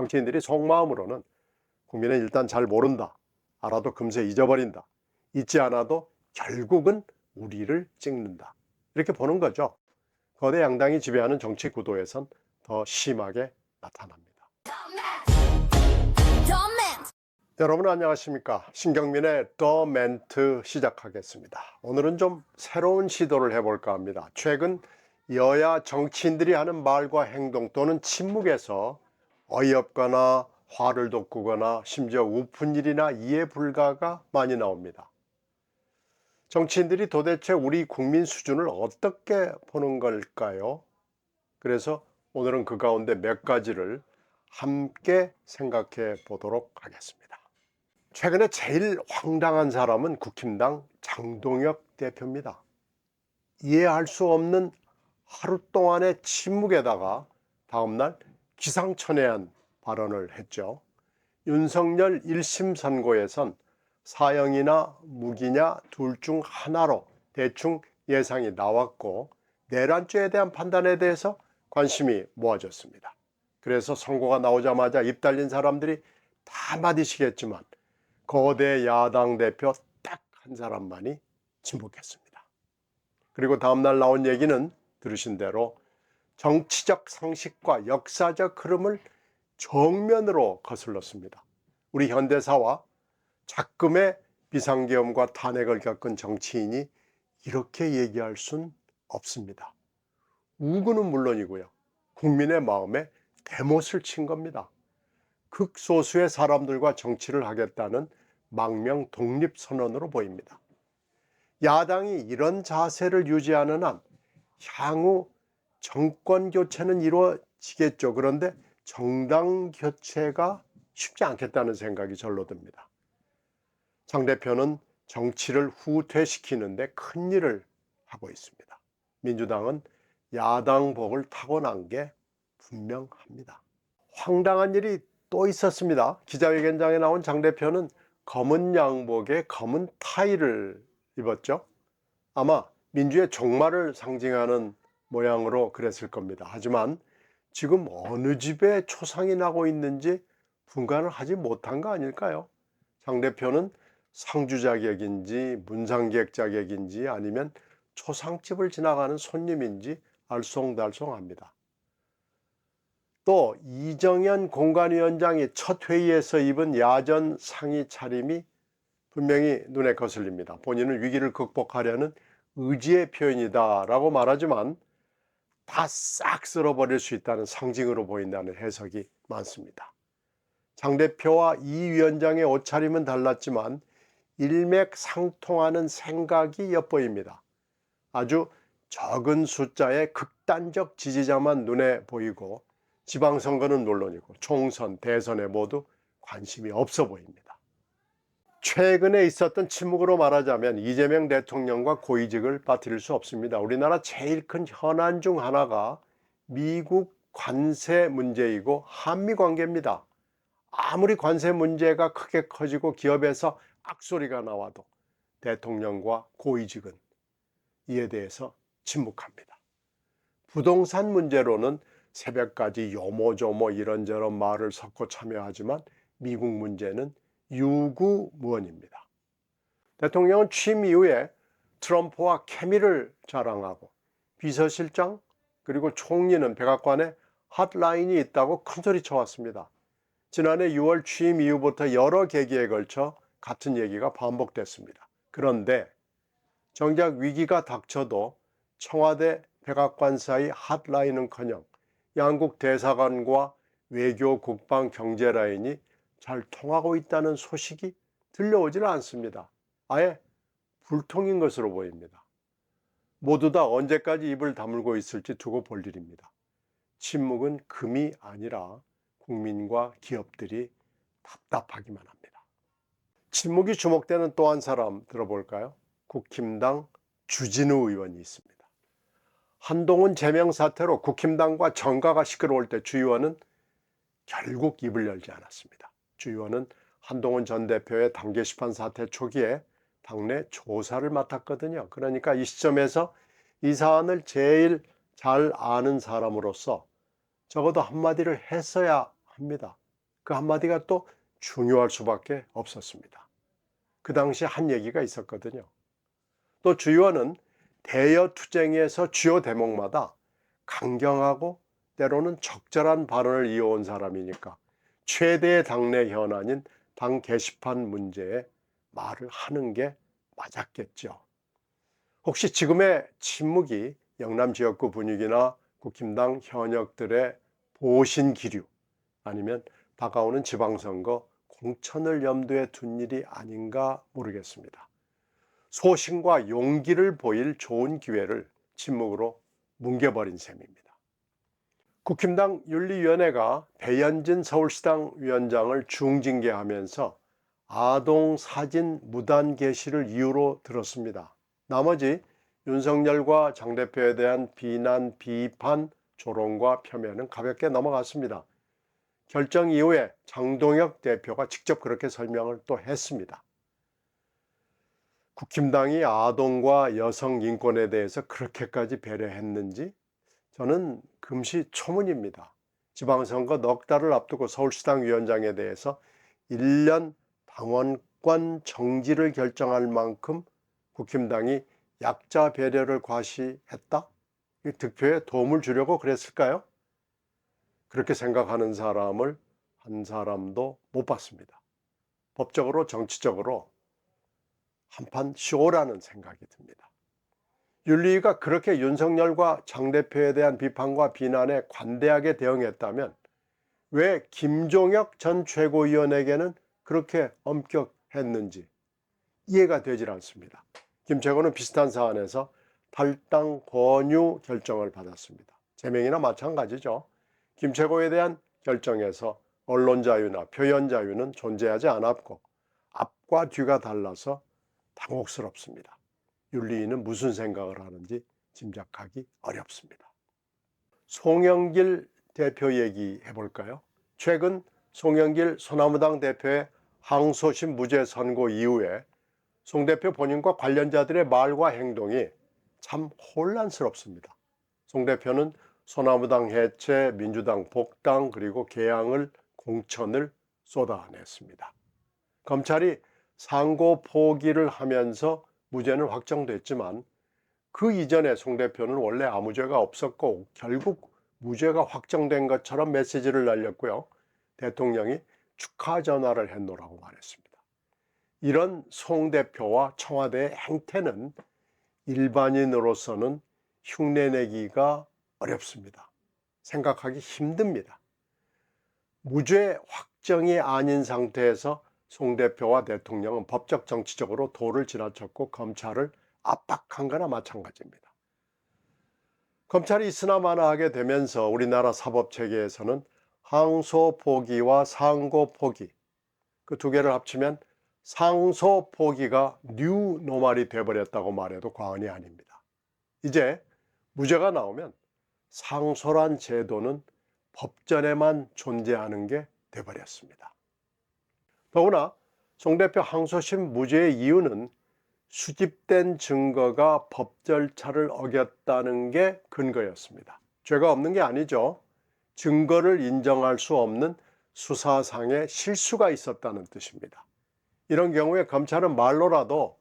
정치인들이 속마음으로는 국민은 일단 잘 모른다, 알아도 금세 잊어버린다, 잊지 않아도 결국은 우리를 찍는다, 이렇게 보는 거죠. 거대 양당이 지배하는 정치 구도에선 더 심하게 나타납니다. 여러분 안녕하십니까? 신경민의 더 멘트 시작하겠습니다. 오늘은 좀 새로운 시도를 해볼까 합니다. 최근 여야 정치인들이 하는 말과 행동 또는 침묵에서 어이없거나 화를 돋구거나 심지어 우픈 일이나 이해 불가가 많이 나옵니다. 정치인들이 도대체 우리 국민 수준을 어떻게 보는 걸까요? 그래서 오늘은 그 가운데 몇 가지를 함께 생각해 보도록 하겠습니다. 최근에 제일 황당한 사람은 국힘당 장동혁 대표입니다. 이해할 수 없는 하루 동안의 침묵에다가 다음날 기상천외한 발언을 했죠. 윤석열 1심 선고에선 사형이나 무기냐 둘 중 하나로 대충 예상이 나왔고 내란죄에 대한 판단에 대해서 관심이 모아졌습니다. 그래서 선고가 나오자마자 입 달린 사람들이 다 마디시겠지만 거대 야당 대표 딱 한 사람만이 침묵했습니다. 그리고 다음날 나온 얘기는 들으신 대로 정치적 상식과 역사적 흐름을 정면으로 거슬렀습니다. 우리 현대사와 작금의 비상계엄과 탄핵을 겪은 정치인이 이렇게 얘기할 순 없습니다. 우군은 물론이고요. 국민의 마음에 대못을 친 겁니다. 극소수의 사람들과 정치를 하겠다는 망명 독립선언으로 보입니다. 야당이 이런 자세를 유지하는 한 향후 정권 교체는 이루어지겠죠. 그런데 정당 교체가 쉽지 않겠다는 생각이 절로 듭니다. 장 대표는 정치를 후퇴시키는데 큰 일을 하고 있습니다. 민주당은 야당복을 타고난 게 분명합니다. 황당한 일이 또 있었습니다. 기자회견장에 나온 장 대표는 검은 양복에 검은 타이를 입었죠. 아마 민주의 종말을 상징하는 모양으로 그랬을 겁니다. 하지만 지금 어느 집에 초상이 나고 있는지 분간을 하지 못한 거 아닐까요? 장 대표는 상주 자격인지 문상객 자격인지 아니면 초상집을 지나가는 손님인지 알쏭달쏭합니다. 또 이정현 공관위원장이 첫 회의에서 입은 야전 상의 차림이 분명히 눈에 거슬립니다. 본인은 위기를 극복하려는 의지의 표현이다라고 말하지만 다 싹 쓸어버릴 수 있다는 상징으로 보인다는 해석이 많습니다. 장 대표와 이 위원장의 옷차림은 달랐지만 일맥상통하는 생각이 엿보입니다. 아주 적은 숫자의 극단적 지지자만 눈에 보이고 지방선거는 물론이고 총선, 대선에 모두 관심이 없어 보입니다. 최근에 있었던 침묵으로 말하자면 이재명 대통령과 고위직을 빠뜨릴 수 없습니다. 우리나라 제일 큰 현안 중 하나가 미국 관세 문제이고 한미 관계입니다. 아무리 관세 문제가 크게 커지고 기업에서 악소리가 나와도 대통령과 고위직은 이에 대해서 침묵합니다. 부동산 문제로는 새벽까지 요모조모 이런저런 말을 섞고 참여하지만 미국 문제는 유구무원입니다. 대통령은 취임 이후에 트럼프와 케미를 자랑하고 비서실장 그리고 총리는 백악관에 핫라인이 있다고 큰소리 쳐왔습니다. 지난해 6월 취임 이후부터 여러 계기에 걸쳐 같은 얘기가 반복됐습니다. 그런데 정작 위기가 닥쳐도 청와대 백악관 사이 핫라인은커녕 양국 대사관과 외교, 국방, 경제 라인이 잘 통하고 있다는 소식이 들려오지는 않습니다. 아예 불통인 것으로 보입니다. 모두 다 언제까지 입을 다물고 있을지 두고 볼 일입니다. 침묵은 금이 아니라 국민과 기업들이 답답하기만 합니다. 침묵이 주목되는 또 한 사람 들어볼까요? 국힘당 주진우 의원이 있습니다. 한동훈 제명 사태로 국힘당과 정가가 시끄러울 때 주 의원은 결국 입을 열지 않았습니다. 주 의원은 한동훈 전 대표의 당 게시판 사태 초기에 당내 조사를 맡았거든요. 그러니까 이 시점에서 이 사안을 제일 잘 아는 사람으로서 적어도 한마디를 했어야 합니다. 그 한마디가 또 중요할 수밖에 없었습니다. 그 당시 한 얘기가 있었거든요. 또 주 의원은 대여투쟁에서 주요 대목마다 강경하고 때로는 적절한 발언을 이어온 사람이니까 최대의 당내 현안인 당 게시판 문제에 말을 하는 게 맞았겠죠. 혹시 지금의 침묵이 영남 지역구 분위기나 국힘당 현역들의 보신 기류 아니면 다가오는 지방선거 공천을 염두에 둔 일이 아닌가 모르겠습니다. 소신과 용기를 보일 좋은 기회를 침묵으로 뭉개버린 셈입니다. 국힘당 윤리위원회가 배현진 서울시당 위원장을 중징계하면서 아동 사진 무단 게시를 이유로 들었습니다. 나머지 윤석열과 장 대표에 대한 비난, 비판, 조롱과 폄훼는 가볍게 넘어갔습니다. 결정 이후에 장동혁 대표가 직접 그렇게 설명을 또 했습니다. 국힘당이 아동과 여성 인권에 대해서 그렇게까지 배려했는지 저는 금시초문입니다. 지방선거 넉 달을 앞두고 서울시당 위원장에 대해서 1년 당원권 정지를 결정할 만큼 국힘당이 약자 배려를 과시했다? 득표에 도움을 주려고 그랬을까요? 그렇게 생각하는 사람을 한 사람도 못 봤습니다. 법적으로 정치적으로 한판 쇼라는 생각이 듭니다. 윤리위가 그렇게 윤석열과 장 대표에 대한 비판과 비난에 관대하게 대응했다면 왜 김종혁 전 최고위원에게는 그렇게 엄격했는지 이해가 되질 않습니다. 김 최고는 비슷한 사안에서 탈당 권유 결정을 받았습니다. 제명이나 마찬가지죠. 김 최고에 대한 결정에서 언론 자유나 표현 자유는 존재하지 않았고 앞과 뒤가 달라서 당혹스럽습니다. 윤리위는 무슨 생각을 하는지 짐작하기 어렵습니다. 송영길 대표 얘기해 볼까요? 최근 송영길 소나무당 대표의 항소심 무죄 선고 이후에 송 대표 본인과 관련자들의 말과 행동이 참 혼란스럽습니다. 송 대표는 소나무당 해체, 민주당 복당 그리고 개항을 공천을 쏟아냈습니다. 검찰이 상고 포기를 하면서 무죄는 확정됐지만 그 이전에 송 대표는 원래 아무 죄가 없었고 결국 무죄가 확정된 것처럼 메시지를 날렸고요. 대통령이 축하 전화를 했노라고 말했습니다. 이런 송 대표와 청와대의 행태는 일반인으로서는 흉내내기가 어렵습니다. 생각하기 힘듭니다. 무죄 확정이 아닌 상태에서 송 대표와 대통령은 법적 정치적으로 도를 지나쳤고 검찰을 압박한 거나 마찬가지입니다. 검찰이 있으나마나하게 되면서 우리나라 사법체계에서는 항소 포기와 상고 포기 그 두 개를 합치면 상소 포기가 뉴 노멀이 되어버렸다고 말해도 과언이 아닙니다. 이제 무죄가 나오면 상소란 제도는 법전에만 존재하는 게 돼버렸습니다. 더구나 송 대표 항소심 무죄의 이유는 수집된 증거가 법 절차를 어겼다는 게 근거였습니다. 죄가 없는 게 아니죠. 증거를 인정할 수 없는 수사상의 실수가 있었다는 뜻입니다. 이런 경우에 검찰은 말로라도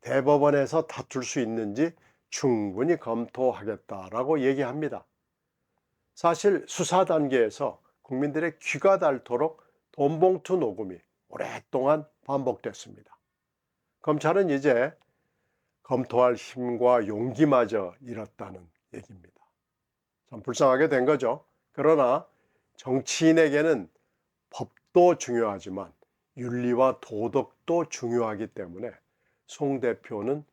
대법원에서 다툴 수 있는지 충분히 검토하겠다라고 얘기합니다. 사실 수사 단계에서 국민들의 귀가 닳도록 돈봉투 녹음이 오랫동안 반복됐습니다. 검찰은 이제 검토할 힘과 용기마저 잃었다는 얘기입니다. 참 불쌍하게 된 거죠. 그러나 정치인에게는 법도 중요하지만 윤리와 도덕도 중요하기 때문에 송 대표는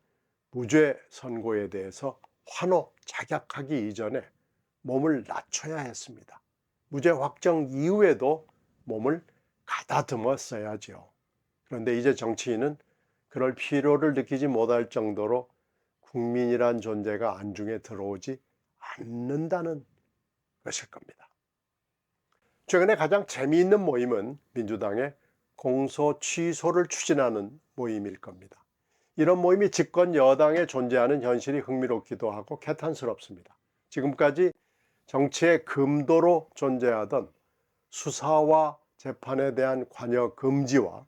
무죄 선고에 대해서 환호 작약하기 이전에 몸을 낮춰야 했습니다. 무죄 확정 이후에도 몸을 가다듬었어야죠. 그런데 이제 정치인은 그럴 필요를 느끼지 못할 정도로 국민이란 존재가 안중에 들어오지 않는다는 것일 겁니다. 최근에 가장 재미있는 모임은 민주당의 공소 취소를 추진하는 모임일 겁니다. 이런 모임이 집권 여당에 존재하는 현실이 흥미롭기도 하고 개탄스럽습니다. 지금까지 정치의 금도로 존재하던 수사와 재판에 대한 관여 금지와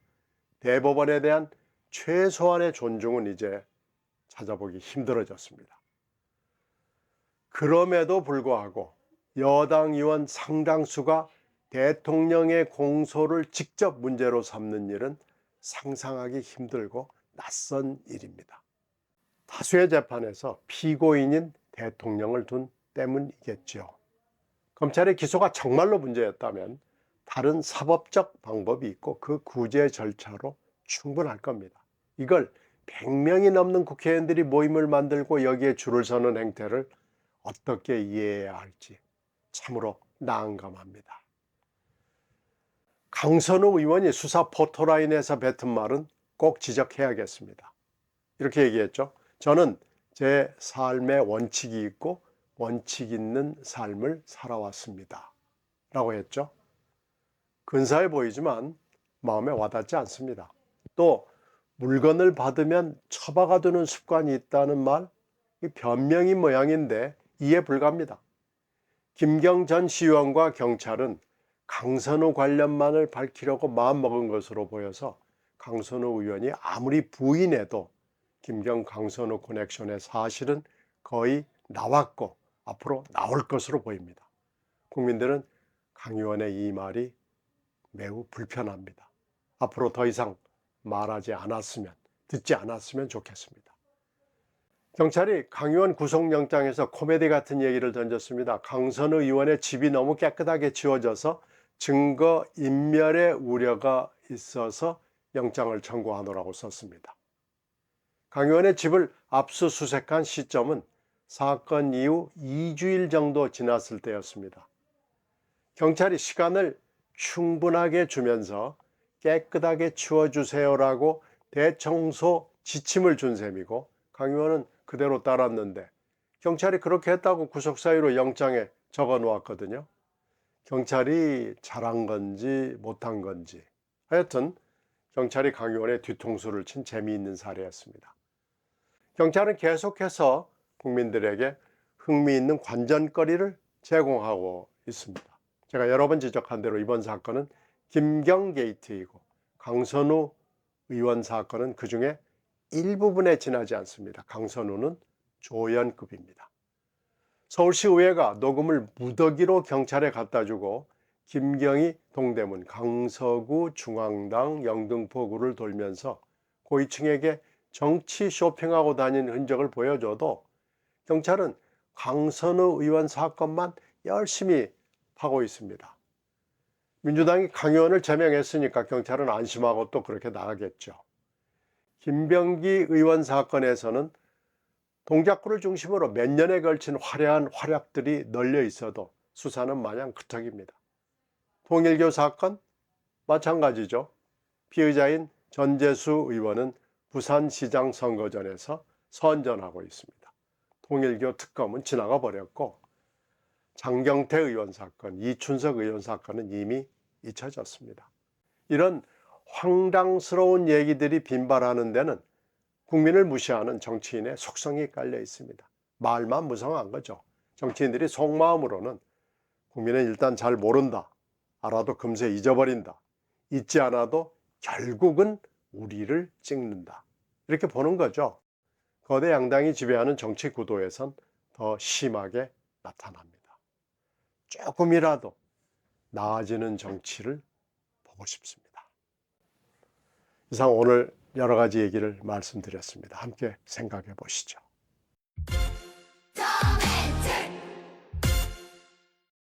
대법원에 대한 최소한의 존중은 이제 찾아보기 힘들어졌습니다. 그럼에도 불구하고 여당 의원 상당수가 대통령의 공소를 직접 문제로 삼는 일은 상상하기 힘들고 낯선 일입니다. 다수의 재판에서 피고인인 대통령을 둔 때문이겠죠. 검찰의 기소가 정말로 문제였다면 다른 사법적 방법이 있고 그 구제 절차로 충분할 겁니다. 이걸 100명이 넘는 국회의원들이 모임을 만들고 여기에 줄을 서는 행태를 어떻게 이해해야 할지 참으로 난감합니다. 강선우 의원이 수사 포토라인에서 뱉은 말은 꼭 지적해야겠습니다. 이렇게 얘기했죠. 저는 제 삶에 원칙이 있고 원칙 있는 삶을 살아왔습니다. 라고 했죠. 근사해 보이지만 마음에 와닿지 않습니다. 또 물건을 받으면 처박아두는 습관이 있다는 말, 변명인 모양인데 이해 불가합니다. 김경 전 시의원과 경찰은 강선우 관련만을 밝히려고 마음먹은 것으로 보여서 강선우 의원이 아무리 부인해도 김경 강선우 커넥션의 사실은 거의 나왔고 앞으로 나올 것으로 보입니다. 국민들은 강 의원의 이 말이 매우 불편합니다. 앞으로 더 이상 말하지 않았으면, 듣지 않았으면 좋겠습니다. 경찰이 강 의원 구속영장에서 코미디 같은 얘기를 던졌습니다. 강선우 의원의 집이 너무 깨끗하게 지워져서 증거 인멸의 우려가 있어서 영장을 청구하노라고 썼습니다. 강 의원의 집을 압수수색한 시점은 사건 이후 2주일 정도 지났을 때였습니다. 경찰이 시간을 충분하게 주면서 깨끗하게 치워주세요라고 대청소 지침을 준 셈이고 강 의원은 그대로 따랐는데 경찰이 그렇게 했다고 구속사유로 영장에 적어 놓았거든요. 경찰이 잘한 건지 못한 건지 하여튼 경찰이 강 의원의 뒤통수를 친 재미있는 사례였습니다. 경찰은 계속해서 국민들에게 흥미있는 관전거리를 제공하고 있습니다. 제가 여러 번 지적한 대로 이번 사건은 김경 게이트이고 강선우 의원 사건은 그중에 일부분에 지나지 않습니다. 강선우는 조연급입니다. 서울시의회가 녹음을 무더기로 경찰에 갖다 주고 김경이 동대문, 강서구 중앙당, 영등포구를 돌면서 고위층에게 정치 쇼핑하고 다니는 흔적을 보여줘도 경찰은 강선우 의원 사건만 열심히 파고 있습니다. 민주당이 강 의원을 제명했으니까 경찰은 안심하고 또 그렇게 나가겠죠. 김병기 의원 사건에서는 동작구를 중심으로 몇 년에 걸친 화려한 활약들이 널려 있어도 수사는 마냥 그턱입니다. 통일교 사건 마찬가지죠. 피의자인 전재수 의원은 부산시장 선거전에서 선전하고 있습니다. 통일교 특검은 지나가 버렸고 장경태 의원 사건, 이춘석 의원 사건은 이미 잊혀졌습니다. 이런 황당스러운 얘기들이 빈발하는 데는 국민을 무시하는 정치인의 속성이 깔려 있습니다. 말만 무성한 거죠. 정치인들이 속마음으로는 국민은 일단 잘 모른다. 알아도 금세 잊어버린다. 잊지 않아도 결국은 우리를 찍는다. 이렇게 보는 거죠. 거대 양당이 지배하는 정치 구도에선 더 심하게 나타납니다. 조금이라도 나아지는 정치를 보고 싶습니다. 이상 오늘 여러 가지 얘기를 말씀드렸습니다. 함께 생각해 보시죠.